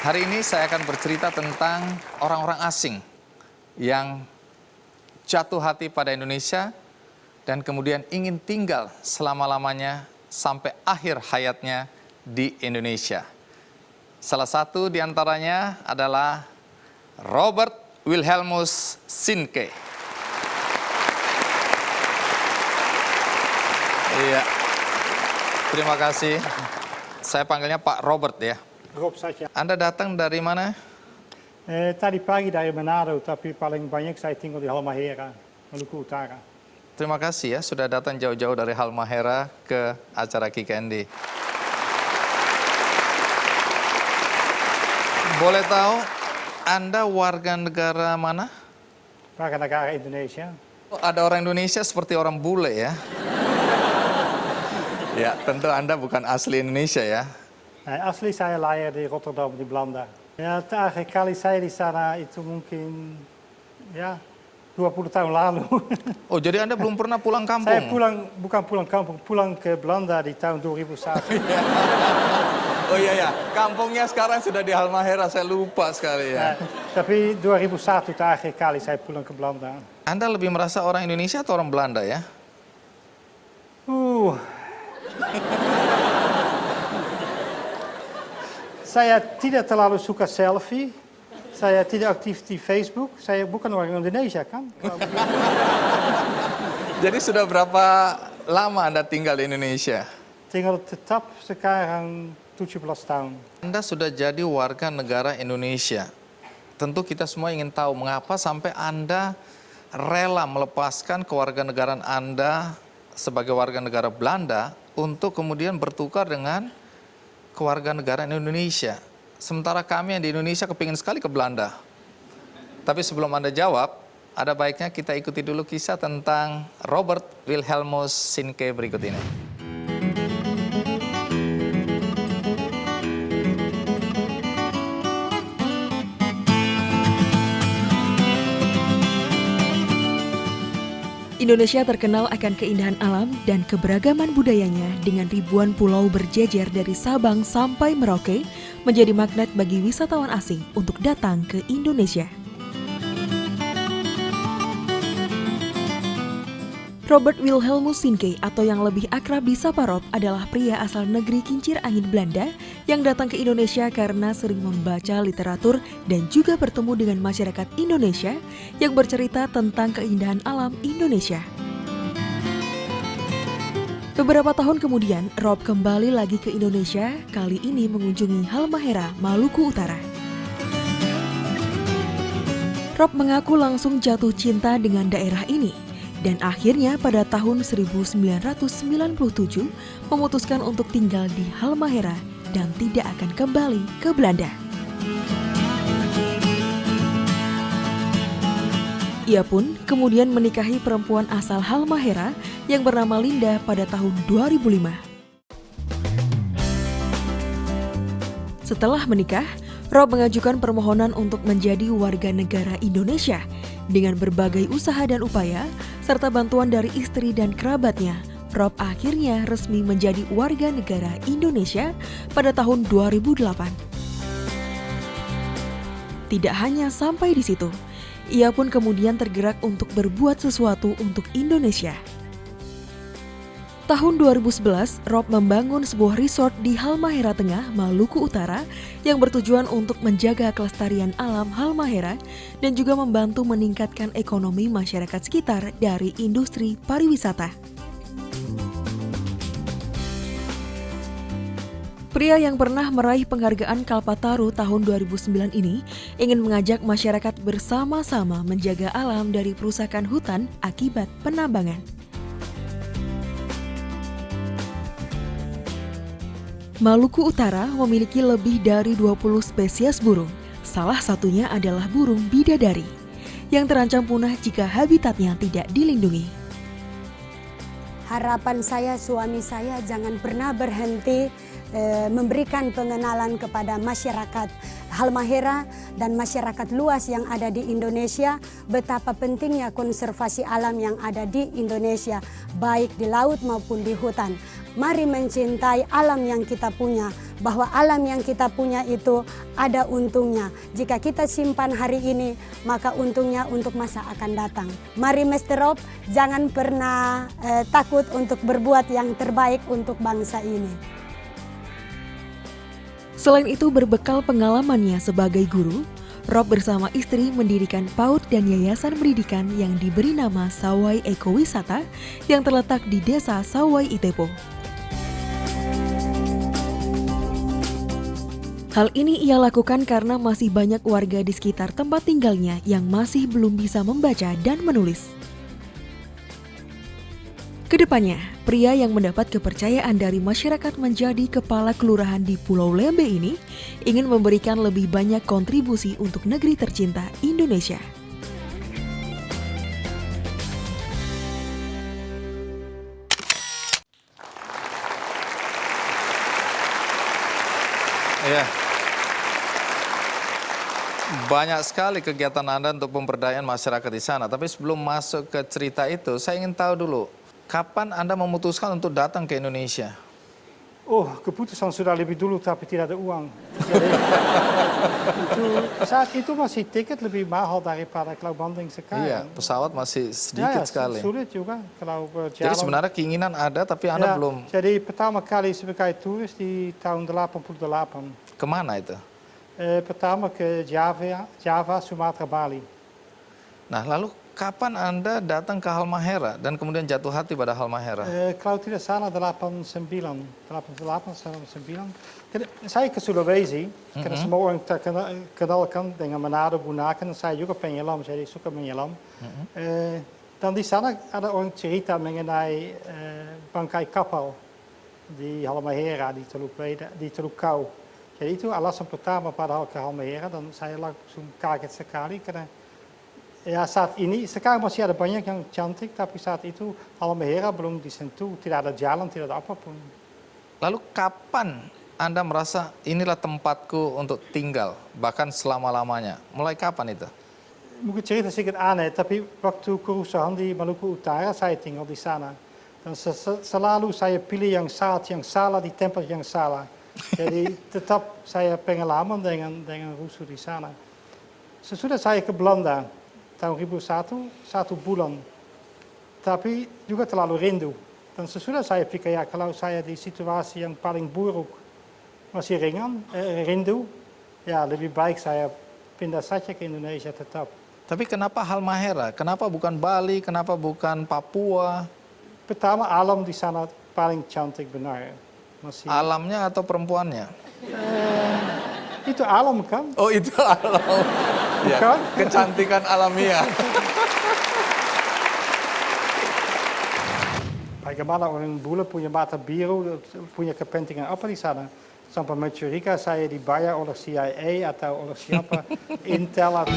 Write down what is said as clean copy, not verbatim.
Hari ini saya akan bercerita tentang orang-orang asing yang jatuh hati pada Indonesia dan kemudian ingin tinggal selama-lamanya sampai akhir hayatnya di Indonesia. Salah satu di antaranya adalah Robert Wilhelmus Sienke. Iya, terima kasih. Saya panggilnya Pak Robert ya. Rob saja. Anda datang dari mana? Tadi pagi dari Manado, tapi paling banyak saya tinggal di Halmahera, Maluku Utara. Terima kasih ya sudah datang jauh-jauh dari Halmahera ke acara Kikendi. Boleh tahu Anda warga negara mana? Warga negara Indonesia. Oh, ada orang Indonesia seperti orang bule ya. Ya, tentu Anda bukan asli Indonesia ya. Asli saya lahir di Rotterdam, di Belanda. Ya, terakhir kali saya di sana itu mungkin ya 20 tahun lalu. Oh, jadi Anda belum pernah pulang kampung? Saya bukan pulang kampung, pulang ke Belanda di tahun 2001. Oh iya ya, kampungnya sekarang sudah di Halmahera, saya lupa sekali ya. Tapi 2001 terakhir kali saya pulang ke Belanda. Anda lebih merasa orang Indonesia atau orang Belanda ya? Saya tidak terlalu suka selfie. Saya tidak aktif di Facebook. Saya bukan orang Indonesia kan? Jadi sudah berapa lama Anda tinggal di Indonesia? Tinggal tetap sekarang 17 tahun. Anda sudah jadi warga negara Indonesia. Tentu kita semua ingin tahu mengapa sampai Anda rela melepaskan kewarganegaraan Anda sebagai warga negara Belanda untuk kemudian bertukar dengan kewarganegaraan Indonesia. Sementara kami yang di Indonesia kepingin sekali ke Belanda. Tapi sebelum Anda jawab, ada baiknya kita ikuti dulu kisah tentang Robert Wilhelmus Sienke berikut ini. Indonesia terkenal akan keindahan alam dan keberagaman budayanya dengan ribuan pulau berjejer dari Sabang sampai Merauke menjadi magnet bagi wisatawan asing untuk datang ke Indonesia. Robert Wilhelmus Sienke atau yang lebih akrab disapa Rob adalah pria asal negeri kincir angin Belanda yang datang ke Indonesia karena sering membaca literatur dan juga bertemu dengan masyarakat Indonesia yang bercerita tentang keindahan alam Indonesia. Beberapa tahun kemudian, Rob kembali lagi ke Indonesia, kali ini mengunjungi Halmahera, Maluku Utara. Rob mengaku langsung jatuh cinta dengan daerah ini. Dan akhirnya pada tahun 1997 memutuskan untuk tinggal di Halmahera dan tidak akan kembali ke Belanda. Ia pun kemudian menikahi perempuan asal Halmahera yang bernama Linda pada tahun 2005. Setelah menikah, Rob mengajukan permohonan untuk menjadi warga negara Indonesia dengan berbagai usaha dan upaya, serta bantuan dari istri dan kerabatnya. Rob akhirnya resmi menjadi warga negara Indonesia pada tahun 2008. Tidak hanya sampai di situ, ia pun kemudian tergerak untuk berbuat sesuatu untuk Indonesia. Tahun 2011, Rob membangun sebuah resort di Halmahera Tengah, Maluku Utara yang bertujuan untuk menjaga kelestarian alam Halmahera dan juga membantu meningkatkan ekonomi masyarakat sekitar dari industri pariwisata. Pria yang pernah meraih penghargaan Kalpataru tahun 2009 ini ingin mengajak masyarakat bersama-sama menjaga alam dari perusakan hutan akibat penambangan. Maluku Utara memiliki lebih dari 20 spesies burung. Salah satunya adalah burung bidadari, yang terancam punah jika habitatnya tidak dilindungi. Harapan saya, suami saya jangan pernah berhenti memberikan pengenalan kepada masyarakat Halmahera dan masyarakat luas yang ada di Indonesia betapa pentingnya konservasi alam yang ada di Indonesia, baik di laut maupun di hutan. Mari mencintai alam yang kita punya, bahwa alam yang kita punya itu ada untungnya. Jika kita simpan hari ini, maka untungnya untuk masa akan datang. Mari Mr. Rob, jangan pernah takut untuk berbuat yang terbaik untuk bangsa ini. Selain itu, berbekal pengalamannya sebagai guru, Rob bersama istri mendirikan PAUD dan yayasan pendidikan yang diberi nama Sawai Ekowisata yang terletak di Desa Sawai Itepo. Hal ini ia lakukan karena masih banyak warga di sekitar tempat tinggalnya yang masih belum bisa membaca dan menulis. Kedepannya, pria yang mendapat kepercayaan dari masyarakat menjadi kepala kelurahan di Pulau Lembe ini ingin memberikan lebih banyak kontribusi untuk negeri tercinta Indonesia. Ya. Banyak sekali kegiatan Anda untuk pemberdayaan masyarakat di sana. Tapi sebelum masuk ke cerita itu, saya ingin tahu dulu, kapan Anda memutuskan untuk datang ke Indonesia? Oh, keputusan sudah lebih dulu tapi tidak ada uang. Jadi, saat itu masih tiket lebih mahal daripada kalau banding sekarang. Iya, pesawat masih sedikit sekali. Sulit juga kalau berjalan. Jadi sebenarnya keinginan ada tapi Anda belum. Jadi pertama kali sebagai turis di tahun 88. Kemana itu? Pertama ke Java, Sumatera, Bali. Nah, lalu kapan Anda datang ke Halmahera dan kemudian jatuh hati pada Halmahera? Kalau tidak salah 89. Saya ke Sulawesi, karena semua orang terkenalkan dengan Manado, Bunaken. Saya juga penyelam, jadi suka menyelam. Dan di sana ada orang cerita mengenai bangkai kapal di Halmahera, di Teluk Kau. Jadi itu alasan pertama padahal ke Halmahera, dan saya langsung kaget sekali karena ya saat ini, sekarang masih ada banyak yang cantik, tapi saat itu Halmahera belum disentuh, tidak ada jalan, tidak ada apapun. Lalu kapan Anda merasa inilah tempatku untuk tinggal, bahkan selama-lamanya? Mulai kapan itu? Mungkin cerita sedikit aneh, tapi waktu kerusuhan di Maluku Utara, saya tinggal di sana. Dan selalu saya pilih yang salah di tempat yang salah. Jadi tetap saya pengalaman dengan rusuh di sana. Sesudah saya ke Belanda, tahun 2001, 1 bulan. Tapi juga terlalu rindu. Dan sesudah saya pikir, ya kalau saya di situasi yang paling buruk masih rindu, ya lebih baik saya pindah saja ke Indonesia tetap. Tapi kenapa Halmahera? Kenapa bukan Bali? Kenapa bukan Papua? Pertama, alam di sana paling cantik benar. Alamnya atau perempuannya? Itu alam kan? Oh, itu alam. Bukan? Ya, kecantikan alamiah. Bagaimana orang bule punya mata biru, punya kepentingan apa di sana? Sampai mencurigai saya dibayar oleh CIA atau oleh siapa, Intel atau